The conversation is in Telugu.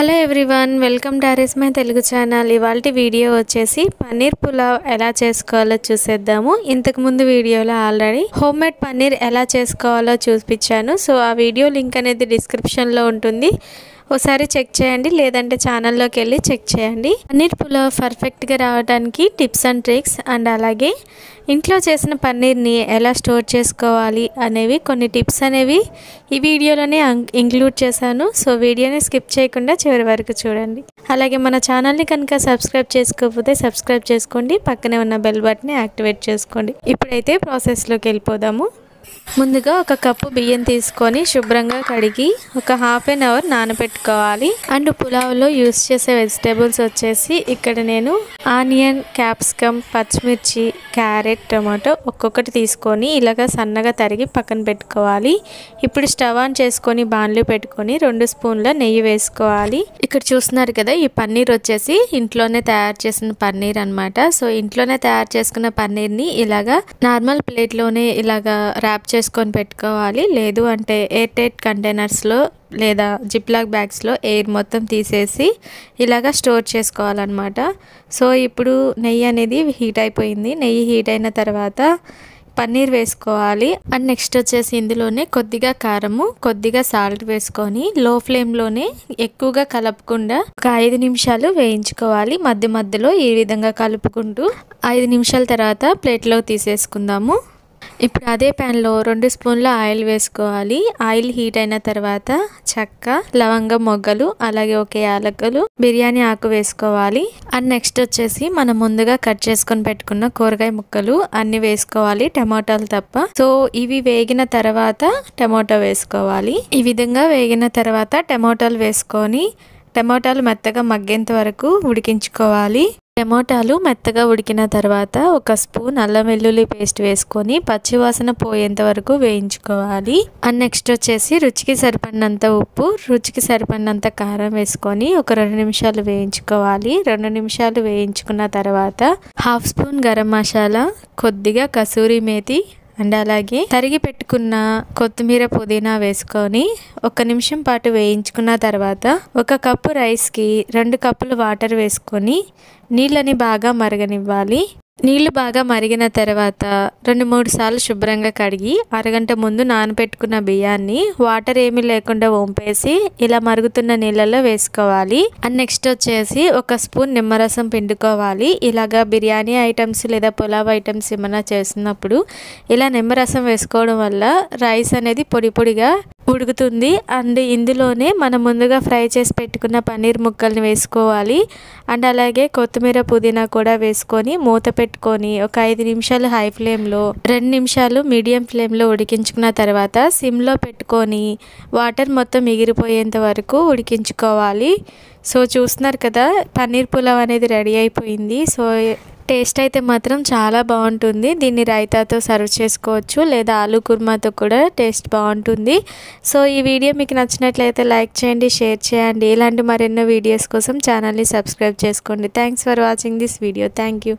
Hello everyone, welcome to RS my Telugu channel. ఇవాల్టి వీడియో వచ్చేసి పన్నీర్ పులావ్ ఎలా చేసుకోవాలో చూసేద్దాము. ఇంతకుముందు వీడియోలో ఆల్రెడీ హోమ్ మేడ్ పన్నీర్ ఎలా చేసుకోవాలో చూపించాను. సో ఆ వీడియో లింక్ అనేది డిస్క్రిప్షన్లో ఉంటుంది, ఒకసారి చెక్ చేయండి, లేదంటే ఛానల్లోకి వెళ్ళి చెక్ చేయండి. పన్నీర్ పులావ్ పర్ఫెక్ట్గా రావడానికి టిప్స్ అండ్ ట్రిక్స్ అండ్ అలాగే ఇంట్లో చేసిన పన్నీర్ని ఎలా స్టోర్ చేసుకోవాలి అనేవి కొన్ని టిప్స్ అనేవి ఈ వీడియోలోనే ఇంక్లూడ్ చేశాను. సో వీడియోని స్కిప్ చేయకుండా చివరి వరకు చూడండి. అలాగే మన ఛానల్ని కనుక సబ్స్క్రైబ్ చేసుకోకపోతే సబ్స్క్రైబ్ చేసుకోండి, పక్కనే ఉన్న బెల్ బటన్ని యాక్టివేట్ చేసుకోండి. ఇప్పుడైతే ప్రాసెస్లోకి వెళ్ళిపోదాము. ముందుగా ఒక కప్పు బియ్యం తీసుకొని శుభ్రంగా కడిగి ఒక హాఫ్ అన్ అవర్ నానబెట్టుకోవాలి. అండ్ పులావ్లో యూస్ చేసే వెజిటేబుల్స్ వచ్చేసి ఇక్కడ నేను ఆనియన్, క్యాప్సికమ్, పచ్చిమిర్చి, క్యారెట్, టమాటో ఒక్కొక్కటి తీసుకొని ఇలాగ సన్నగా తరిగి పక్కన పెట్టుకోవాలి. ఇప్పుడు స్టవ్ ఆన్ చేసుకొని బాణలి పెట్టుకొని 2 స్పూన్ల నెయ్యి వేసుకోవాలి. ఇక్కడ చూస్తున్నారు కదా, ఈ పన్నీర్ వచ్చేసి ఇంట్లోనే తయారు చేసిన పన్నీర్ అనమాట. సో ఇంట్లోనే తయారు చేసుకున్న పన్నీర్ని ఇలాగా నార్మల్ ప్లేట్లోనే ఇలాగా ర్యాప్ చేసుకొని పెట్టుకోవాలి. లేదు అంటే ఎయిర్ టైట్ కంటైనర్స్లో లేదా జిప్లాక్ బ్యాగ్స్లో ఎయిర్ మొత్తం తీసేసి ఇలాగా స్టోర్ చేసుకోవాలన్నమాట. సో ఇప్పుడు నెయ్యి అనేది హీట్ అయిపోయింది. నెయ్యి హీట్ అయిన తర్వాత పన్నీర్ వేసుకోవాలి. అండ్ నెక్స్ట్ వచ్చేసి ఇందులోనే కొద్దిగా కారము, కొద్దిగా సాల్ట్ వేసుకొని లో ఫ్లేమ్లోనే ఎక్కువగా కలపకుండా ఒక 5 నిమిషాలు వేయించుకోవాలి. మధ్య మధ్యలో ఈ విధంగా కలుపుకుంటూ 5 నిమిషాల తర్వాత ప్లేట్లో తీసేసుకుందాము. ఇప్పుడు అదే ప్యాన్లో 2 స్పూన్ల ఆయిల్ వేసుకోవాలి. ఆయిల్ హీట్ అయిన తర్వాత చెక్క, లవంగం మొగ్గలు, అలాగే ఒక యాలకులు, బిర్యానీ ఆకు వేసుకోవాలి. అండ్ నెక్స్ట్ వచ్చేసి మనం ముందుగా కట్ చేసుకొని పెట్టుకున్న కూరగాయ ముక్కలు అన్ని వేసుకోవాలి, టమాటాలు తప్ప. సో ఇవి వేగిన తర్వాత టమాటా వేసుకోవాలి. ఈ విధంగా వేగిన తర్వాత టమాటాలు వేసుకొని టమాటాలు మెత్తగా మగ్గేంత వరకు ఉడికించుకోవాలి. టమోటాలు మెత్తగా ఉడికిన తర్వాత ఒక స్పూన్ అల్లం వెల్లుల్లి పేస్ట్ వేసుకొని పచ్చివాసన పోయేంత వరకు వేయించుకోవాలి. అండ్ నెక్స్ట్ వచ్చేసి రుచికి సరిపడినంత ఉప్పు, రుచికి సరిపడినంత కారం వేసుకొని ఒక 2 నిమిషాలు వేయించుకోవాలి. 2 నిమిషాలు వేయించుకున్న తర్వాత హాఫ్ స్పూన్ గరం మసాలా, కొద్దిగా కసూరి మేతి అండ్ అలాగే తరిగి పెట్టుకున్న కొత్తిమీర, పుదీనా వేసుకొని 1 నిమిషం పాటు వేయించుకున్న తర్వాత 1 కప్పు రైస్కి 2 కప్పులు వాటర్ వేసుకొని నీళ్ళని బాగా మరగనివ్వాలి. నీళ్లు బాగా మరిగిన తర్వాత 2-3 సార్లు శుభ్రంగా కడిగి అరగంట ముందు నానబెట్టుకున్న బియ్యాన్ని వాటర్ ఏమీ లేకుండా వంపేసి ఇలా మరుగుతున్న నీళ్ళలో వేసుకోవాలి. అండ్ నెక్స్ట్ వచ్చేసి 1 స్పూన్ నిమ్మరసం పిండుకోవాలి. ఇలాగా బిర్యానీ ఐటమ్స్ లేదా పులావ్ ఐటమ్స్ ఏమైనా చేస్తున్నప్పుడు ఇలా నిమ్మరసం వేసుకోవడం వల్ల రైస్ అనేది పొడి పొడిగా ఉడుకుతుంది. అండ్ ఇందులోనే మనం ముందుగా ఫ్రై చేసి పెట్టుకున్న పన్నీర్ ముక్కల్ని వేసుకోవాలి. అండ్ అలాగే కొత్తిమీర, పుదీనా కూడా వేసుకొని మూత పెట్టుకొని ఒక 5 నిమిషాలు హై ఫ్లేమ్లో, 2 నిమిషాలు మీడియం ఫ్లేమ్లో ఉడికించుకున్న తర్వాత సిమ్లో పెట్టుకొని వాటర్ మొత్తం ఎగిరిపోయేంత వరకు ఉడికించుకోవాలి. సో చూస్తున్నారు కదా, పన్నీర్ పులావ్ అనేది రెడీ అయిపోయింది. సో టేస్ట్ అయితే మాత్రం చాలా బాగుంటుంది. దీన్ని రైతాతో సర్వ్ చేసుకోవచ్చు లేదా ఆలూ కుర్మాతో కూడా టేస్ట్ బాగుంటుంది. సో ఈ వీడియో మీకు నచ్చినట్లయితే లైక్ చేయండి, షేర్ చేయండి. ఇలాంటి మరెన్నో వీడియోస్ కోసం ఛానల్ని సబ్స్క్రైబ్ చేసుకోండి. Thanks for watching this video. Thank you.